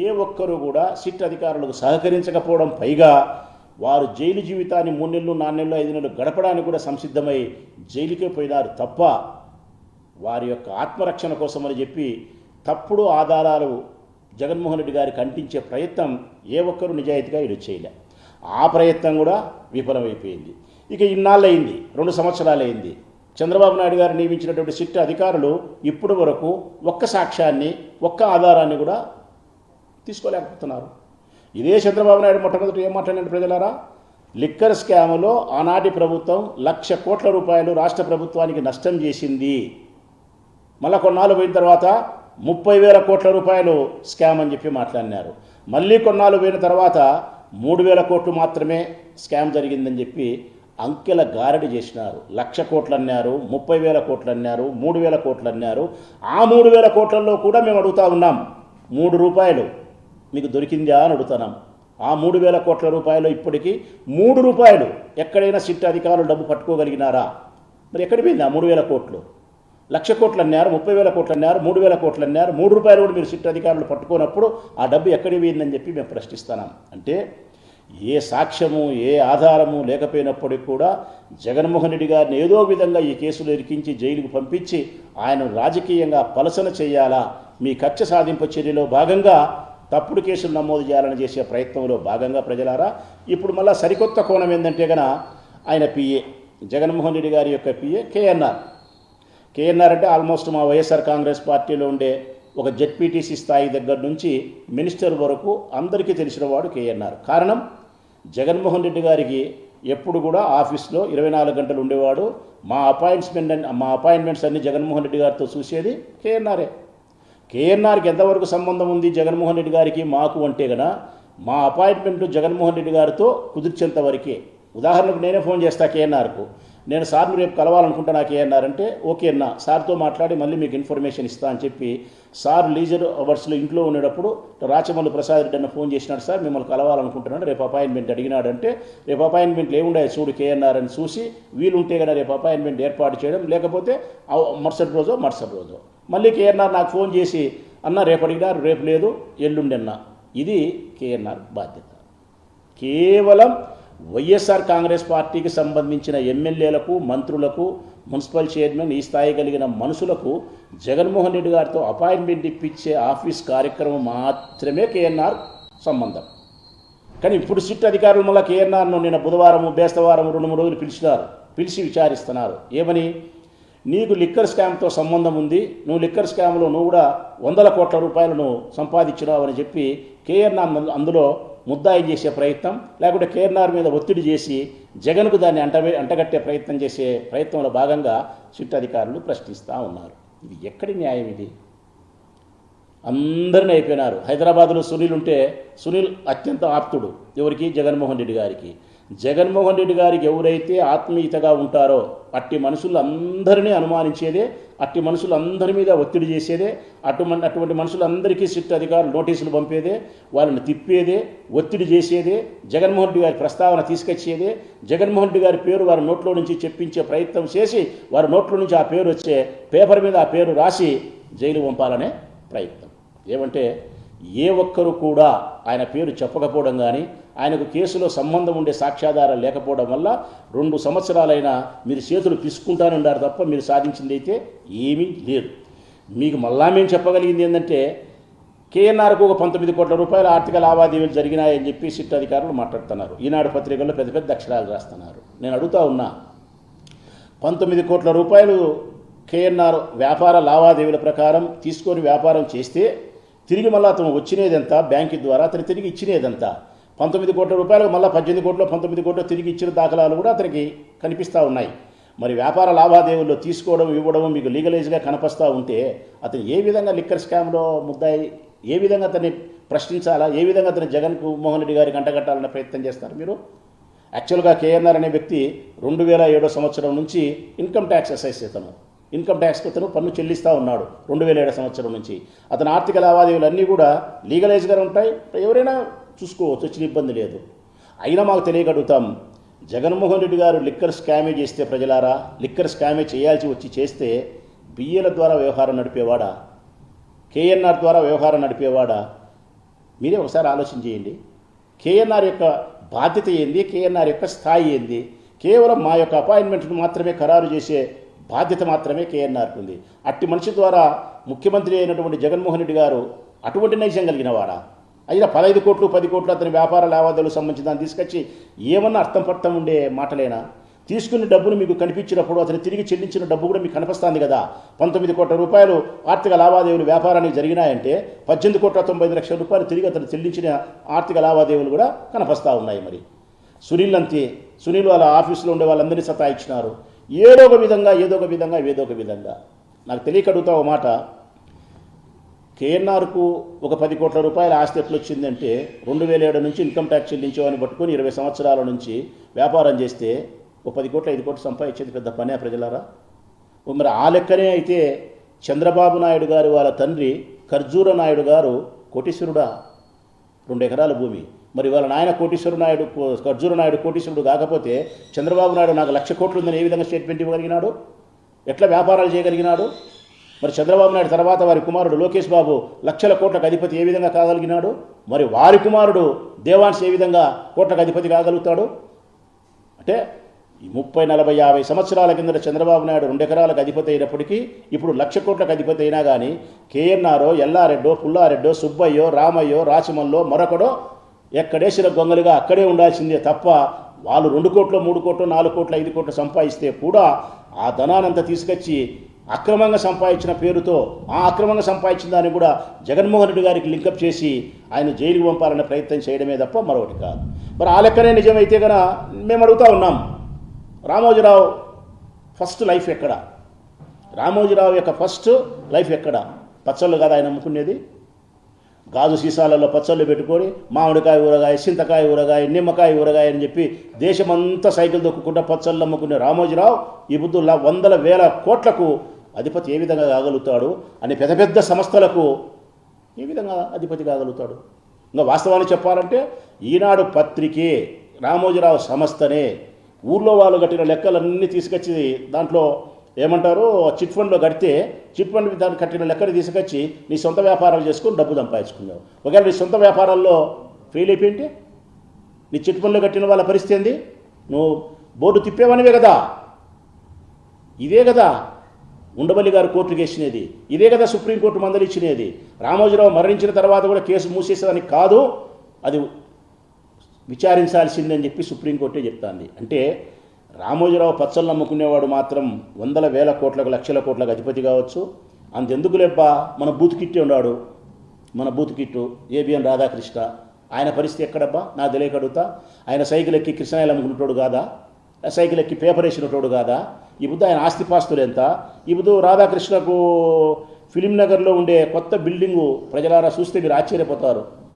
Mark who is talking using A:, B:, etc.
A: ఏ ఒక్కరూ కూడా సిట్ అధికారులకు సహకరించకపోవడం, పైగా వారు జైలు జీవితాన్ని 3 నెలలు 4 నెలలు 5 నెలలు గడపడానికి కూడా సంసిద్ధమై జైలుకే పోయినారు తప్ప వారి యొక్క ఆత్మరక్షణ కోసమని చెప్పి తప్పుడు ఆధారాలు జగన్మోహన్ రెడ్డి గారికి అంటించే ప్రయత్నం ఏ ఒక్కరూ నిజాయితీగా ఇది చేయలే. ఆ ప్రయత్నం కూడా విఫలమైపోయింది. ఇక ఇన్నాళ్ళయింది, 2 సంవత్సరాలు అయింది. చంద్రబాబు నాయుడు గారు నియమించినటువంటి సిట్ అధికారులు ఇప్పటి వరకు ఒక్క సాక్ష్యాన్ని, ఒక్క ఆధారాన్ని కూడా తీసుకోలేకపోతున్నారు. ఇదే చంద్రబాబు నాయుడు మొట్టమొదటి ఏం మాట్లాడిన ప్రజలారా, లిక్కర్ స్కాములో ఆనాటి ప్రభుత్వం 1,00,000 కోట్ల రూపాయలు రాష్ట్ర ప్రభుత్వానికి నష్టం చేసింది. మళ్ళా కొన్నాళ్ళు పోయిన తర్వాత 30,000 కోట్ల రూపాయలు స్కామ్ అని చెప్పి మాట్లాడినారు. మళ్ళీ కొన్నాళ్ళు పోయిన తర్వాత 3,000 కోట్లు మాత్రమే స్కామ్ జరిగిందని చెప్పి అంకెల గారడి చేసినారు. 1,00,000 కోట్లు అన్నారు, 30,000 కోట్లు అన్నారు, 3,000 కోట్లు అన్నారు. ఆ 3,000 కోట్లలో కూడా మేము అడుగుతా ఉన్నాం, 3 రూపాయలు మీకు దొరికిందా అని అడుగుతున్నాం. ఆ 3,000 కోట్ల రూపాయలు ఇప్పటికీ 3 రూపాయలు ఎక్కడైనా సిట్ అధికారులు డబ్బు పట్టుకోగలిగినారా? మరి ఎక్కడికి పోయింది ఆ 3,000 కోట్లు? 1,00,000 కోట్లు అన్నారు, 30,000 కోట్లు అన్నారు, 3,000 కోట్లు అన్నారు. 3 రూపాయలు కూడా మీరు సిట్ అధికారులు పట్టుకోనప్పుడు ఆ డబ్బు ఎక్కడికి పోయిందని చెప్పి మేము ప్రశ్నిస్తున్నాం. అంటే ఏ సాక్ష్యము, ఏ ఆధారము లేకపోయినప్పటికీ కూడా జగన్మోహన్ రెడ్డి గారిని ఏదో విధంగా ఈ కేసులు ఇరికించి జైలుకు పంపించి ఆయనను రాజకీయంగా పలసన చేయాలా, మీ కక్ష సాధింపు చర్యలో భాగంగా తప్పుడు కేసులు నమోదు చేయాలని చేసే ప్రయత్నంలో భాగంగా ప్రజలారా ఇప్పుడు మళ్ళీ సరికొత్త కోణం ఏంటంటే కనుక ఆయన పిఏ, జగన్మోహన్ రెడ్డి గారి యొక్క పిఏ కేఎన్ఆర్ అంటే ఆల్మోస్ట్ మా వైఎస్ఆర్ కాంగ్రెస్ పార్టీలో ఉండే ఒక జెడ్పీటీసీ స్థాయి దగ్గర నుంచి మినిస్టర్ వరకు అందరికీ తెలిసిన వాడు కేఎన్ఆర్. కారణం, జగన్మోహన్ రెడ్డి గారికి ఎప్పుడు కూడా ఆఫీస్లో 24 గంటలు ఉండేవాడు. మా అపాయింట్మెంట్స్ అన్ని జగన్మోహన్ రెడ్డి గారితో చూసేది కేఎన్ఆరే. కేఎన్ఆర్కి ఎంతవరకు సంబంధం ఉంది జగన్మోహన్ రెడ్డి గారికి మాకు అంటే గన మా అపాయింట్మెంట్ జగన్మోహన్ రెడ్డి గారితో కుదిర్చేంత వరకే. ఉదాహరణకు నేనే ఫోన్ చేస్తా కేఎన్ఆర్కు, నేను సార్ని రేపు కలవాలనుకుంటా నాకు ఏఎన్ఆర్ అంటే ఓకే అన్న, సార్తో మాట్లాడి మళ్ళీ మీకు ఇన్ఫర్మేషన్ ఇస్తా అని చెప్పి సార్ లీజర్ అవర్స్లో ఇంట్లో ఉండేటప్పుడు రాచమల్లి ప్రసాద్ రెడ్డి అన్న ఫోన్ చేసినాడు, సార్ మిమ్మల్ని కలవాలనుకుంటున్నాడు, రేపు అపాయింట్మెంట్ అడిగినాడంటే రేపు అపాయింట్మెంట్లు ఏముండే చూడు కేఎన్ఆర్ అని చూసి వీలుంటే కదా రేపు అపాయింట్మెంట్ ఏర్పాటు చేయడం, లేకపోతే మరుసటి రోజు మళ్ళీ కేఎన్ఆర్ నాకు ఫోన్ చేసి అన్న రేపు అడిగినారు, రేపు లేదు ఎల్లుండి అన్న. ఇది కేఎన్ఆర్ బాధ్యత. కేవలం వైఎస్ఆర్ కాంగ్రెస్ పార్టీకి సంబంధించిన ఎమ్మెల్యేలకు, మంత్రులకు, మున్సిపల్ చైర్మన్ ఈ స్థాయి కలిగిన మనుషులకు జగన్మోహన్ రెడ్డి గారితో అపాయింట్మెంట్ ఇప్పించే ఆఫీస్ కార్యక్రమం మాత్రమే కేఎన్ఆర్ సంబంధం. కానీ ఇప్పుడు సిట్ అధికారులు మళ్ళీ కేఎన్ఆర్ను నిన్న బుధవారం, బేస్తవారం 2-3 రోజులు పిలిచి విచారిస్తున్నారు. ఏమని, నీకు లిక్కర్ స్కామ్తో సంబంధం ఉంది, నువ్వు లిక్కర్ స్కామ్లో నువ్వు కూడా 100 కోట్ల రూపాయలు నువ్వు సంపాదించినావు అని చెప్పి కేఎన్ఆర్ అందులో ముద్దాయి చేసే ప్రయత్నం, లేకుంటే కేఎన్ఆర్ మీద ఒత్తిడి చేసి జగన్కు దాన్ని అంటగట్టే ప్రయత్నం చేసే ప్రయత్నంలో భాగంగా సిట్ అధికారులు ప్రశ్నిస్తూ ఉన్నారు. ఇది ఎక్కడి న్యాయం? ఇది అందరినీ అయిపోయినారు. హైదరాబాద్లో సునీల్ ఉంటే సునీల్ అత్యంత ఆప్తుడు ఎవరికి? జగన్మోహన్ రెడ్డి గారికి. జగన్మోహన్ రెడ్డి గారికి ఎవరైతే ఆత్మీయతగా ఉంటారో అట్టి మనుషులందరినీ అనుమానించేదే, అట్టి మనుషులందరి మీద ఒత్తిడి చేసేదే, అటువంటి మనుషులందరికీ సిట్ అధికారులు నోటీసులు పంపేదే, వాళ్ళని తిప్పేదే, ఒత్తిడి చేసేదే, జగన్మోహన్ రెడ్డి గారి ప్రస్తావన తీసుకొచ్చేదే, జగన్మోహన్ రెడ్డి గారి పేరు వారి నోట్లో నుంచి చెప్పించే ప్రయత్నం చేసి వారి నోట్లో నుంచి ఆ పేరు వచ్చే పేపర్ మీద ఆ పేరు రాసి జైలు పంపాలనే ప్రయత్నం. ఏమంటే ఏ ఒక్కరు కూడా ఆయన పేరు చెప్పకపోవడం కానీ, ఆయనకు కేసులో సంబంధం ఉండే సాక్ష్యాధారాలు లేకపోవడం వల్ల 2 సంవత్సరాలైనా మీరు చేతులు పిసుకుంటానే ఉన్నారు తప్ప మీరు సాధించింది అయితే ఏమీ లేదు. మీకు మళ్ళా మేము చెప్పగలిగింది ఏంటంటే కేఎన్ఆర్కు ఒక 19 కోట్ల రూపాయల ఆర్థిక లావాదేవీలు జరిగినాయని చెప్పి సిట్ అధికారులు మాట్లాడుతున్నారు. ఈనాడు పత్రికల్లో పెద్ద పెద్ద అక్షరాలు రాస్తున్నారు. నేను అడుగుతా ఉన్నా, 19 కోట్ల రూపాయలు కేఎన్ఆర్ వ్యాపార లావాదేవీల ప్రకారం తీసుకొని వ్యాపారం చేస్తే తిరిగి మళ్ళీ అతను వచ్చినేదంతా బ్యాంకు ద్వారా అతను తిరిగి ఇచ్చినేదంతా 19 కోట్ల రూపాయలు, మళ్ళీ 18 కోట్లు 19 కోట్లు తిరిగి ఇచ్చిన దాఖలాలు కూడా అతనికి కనిపిస్తూ ఉన్నాయి. మరి వ్యాపార లావాదేవీల్లో తీసుకోవడం ఇవ్వడం మీకు లీగలైజ్గా కనిపిస్తూ ఉంటే అతను ఏ విధంగా లిక్కర్ స్కామ్లో ముద్దాయి, ఏ విధంగా అతన్ని ప్రశ్నించాలా, ఏ విధంగా అతను జగన్మోహన్ రెడ్డి గారికి అంటగట్టాలనే ప్రయత్నం చేస్తారు మీరు? యాక్చువల్గా కేఎన్ఆర్ అనే వ్యక్తి 2007 సంవత్సరం నుంచి ఇన్కమ్ ట్యాక్స్ అసెస్ ఇన్కమ్ ట్యాక్స్కి అతను పన్ను చెల్లిస్తూ ఉన్నాడు 2007 సంవత్సరం నుంచి. అతని ఆర్థిక లావాదేవీలు అన్నీ కూడా లీగలైజ్గా ఉంటాయి, ఎవరైనా చూసుకోవచ్చు, వచ్చిన ఇబ్బంది లేదు. అయినా మాకు తెలియగలుగుతాం, జగన్మోహన్ రెడ్డి గారు లిక్కర్ స్కామే చేస్తే ప్రజలారా, లిక్కర్ స్కామే చేయాల్సి వచ్చి చేస్తే బిఏల ద్వారా వ్యవహారం నడిపేవాడా, కేఎన్ఆర్ ద్వారా వ్యవహారం నడిపేవాడా, మీరే ఒకసారి ఆలోచన చేయండి. కేఎన్ఆర్ యొక్క బాధ్యత ఏంది, కేఎన్ఆర్ యొక్క స్థాయి ఏంది? కేవలం మా యొక్క అపాయింట్మెంట్ను మాత్రమే ఖరారు చేసే బాధ్యత మాత్రమే కేఎన్ఆర్కి ఉంది. అట్టి మనిషి ద్వారా ముఖ్యమంత్రి అయినటువంటి జగన్మోహన్ రెడ్డి గారు అటువంటి నైజం కలిగిన వాడా? అయినా 15 కోట్లు 10 కోట్లు అతని వ్యాపార లావాదేవీలకు సంబంధించి దాన్ని తీసుకొచ్చి ఏమన్నా అర్థం పర్థం ఉండే మాటలేనా? తీసుకున్న డబ్బును మీకు కనిపించినప్పుడు అతను తిరిగి చెల్లించిన డబ్బు కూడా మీకు కనిపిస్తుంది కదా. 19 కోట్ల రూపాయలు ఆర్థిక లావాదేవీలు వ్యాపారానికి జరిగినాయంటే 18,95,00,000 తిరిగి అతను చెల్లించిన ఆర్థిక లావాదేవీలు కూడా కనిపిస్తూ ఉన్నాయి. మరి సునీల్ అంతే. సునీల్ వాళ్ళ ఆఫీసులో ఉండే వాళ్ళందరినీ సతాయించినారు. ఏదో ఒక విధంగా నాకు తెలియక అడుగుతా ఒక మాట. కేఎన్ఆర్కు ఒక 10 కోట్ల రూపాయల ఆస్తి ఎట్లా వచ్చిందంటే 2007 నుంచి ఇన్కమ్ ట్యాక్స్ చెల్లించేవాడిని పట్టుకొని 20 సంవత్సరాల నుంచి వ్యాపారం చేస్తే ఒక 10 కోట్లు 5 కోట్లు సంపాదించేది పెద్ద పనే ప్రజలారా? మరి ఆ లెక్కనే అయితే చంద్రబాబు నాయుడు గారు వాళ్ళ తండ్రి ఖర్జూర నాయుడు గారు కోటీశ్వరుడా? 2 ఎకరాల భూమి. మరి వాళ్ళ నాయన ఖర్జూర నాయుడు కోటీశ్వరుడు కాకపోతే చంద్రబాబు నాయుడు నాకు 1,00,000 కోట్లు ఉందని ఏ విధంగా స్టేట్మెంట్ ఇవ్వగలిగినాడు? ఎట్లా వ్యాపారాలు చేయగలిగినాడు? మరి చంద్రబాబు నాయుడు తర్వాత వారి కుమారుడు లోకేష్ బాబు లక్షల కోట్లకు అధిపతి ఏ విధంగా కాగలిగినాడు? మరి వారి కుమారుడు దేవాన్స్ ఏ విధంగా కోట్లకు అధిపతి కాగలుగుతాడు? అంటే ఈ 30, 40, 50 సంవత్సరాల కిందట చంద్రబాబు నాయుడు 2 ఎకరాలకు అధిపతి అయినప్పటికీ ఇప్పుడు 1,00,000 కోట్లకు అధిపతి అయినా కానీ కేఎన్ఆరో, ఎల్లారెడ్డో, పుల్లారెడ్డో, సుబ్బయ్యో, రామయ్యో, రాచమల్లో మరొకడో ఎక్కడేసిన గొంగలుగా అక్కడే ఉండాల్సిందే తప్ప వాళ్ళు 2 కోట్లు 3 కోట్లు 4 కోట్లు 5 కోట్లు సంపాదిస్తే కూడా ఆ ధనానంతా తీసుకొచ్చి అక్రమంగా సంపాదించిన పేరుతో ఆ అక్రమంగా సంపాదించిన దాన్ని కూడా జగన్మోహన్ రెడ్డి గారికి లింకప్ చేసి ఆయన జైలుకు పంపాలనే ప్రయత్నం చేయడమే తప్ప మరొకటి కాదు. మరి ఆ లెక్కనే నిజమైతే కనుక మేము అడుగుతూ ఉన్నాం, రామోజీరావు ఫస్ట్ లైఫ్ ఎక్కడ? రామోజీరావు యొక్క ఫస్ట్ లైఫ్ ఎక్కడ? పచ్చళ్ళు కాదు ఆయన అమ్ముకునేది. గాజు సీసాలలో పచ్చళ్ళు పెట్టుకొని మామిడికాయ ఊరగాయ, చింతకాయ ఊరగాయ, నిమ్మకాయ ఊరగాయ అని చెప్పి దేశమంతా సైకిల్ దొక్కుకుంటా పచ్చళ్ళు అమ్ముకునే రామోజీరావు ఈ బుద్ధు 100,000 కోట్లకు అధిపతి ఏ విధంగా కాగలుగుతాడు అని పెద్ద పెద్ద సంస్థలకు ఏ విధంగా అధిపతి కాగలుగుతాడు? ఇంకా వాస్తవాన్ని చెప్పాలంటే ఈనాడు పత్రికే రామోజీరావు సంస్థనే. ఊర్లో వాళ్ళు కట్టిన లెక్కలన్నీ తీసుకొచ్చి దాంట్లో ఏమంటారు చిట్ ఫండ్లో కడితే చిట్ ఫండ్ దాన్ని కట్టిన లెక్కలు తీసుకొచ్చి నీ సొంత వ్యాపారాలు చేసుకొని డబ్బు సంపాదించుకున్నావు. ఒకవేళ నీ సొంత వ్యాపారాల్లో ఫెయిల్ అయిపోయింటే నీ చిట్ ఫండ్లో కట్టిన వాళ్ళ పరిస్థితి ఏంది? నువ్వు బోర్డు తిప్పేవనివే కదా. ఇదే కదా ఉండవల్లి గారు కోర్టుకు వేసినది, ఇదే కదా సుప్రీంకోర్టు మందలిచ్చినది. రామోజీరావు మరణించిన తర్వాత కూడా కేసు మూసేసేదానికి కాదు, అది విచారించాల్సిందని చెప్పి సుప్రీంకోర్టే చెప్తాంది. అంటే రామోజీరావు పచ్చళ్ళు అమ్ముకునేవాడు మాత్రం 100,000 కోట్లకు 1,00,000 కోట్లకు అధిపతి కావచ్చు. అంతెందుకు లేబ్బా, మన బూత్ కిట్టే ఉన్నాడు, మన బూత్ కిట్టు ఏబిఎన్ రాధాకృష్ణ. ఆయన పరిస్థితి ఎక్కడబ్బా? నా తెలియక అడుగుతా. ఆయన సైకిల్ ఎక్కి కృష్ణాయిలు అమ్ముకునేటోడు కాదా? సైకిల్ ఎక్కి పేపర్ వేసినటోడు కాదా? ఈ బుద్ధ ఆయన ఆస్తిపాస్తులు ఎంత? ఈ బుద్ధు రాధాకృష్ణకు ఫిలిం నగర్లో ఉండే కొత్త బిల్డింగు ప్రజలారా చూస్తే మీరు ఆశ్చర్యపోతారు.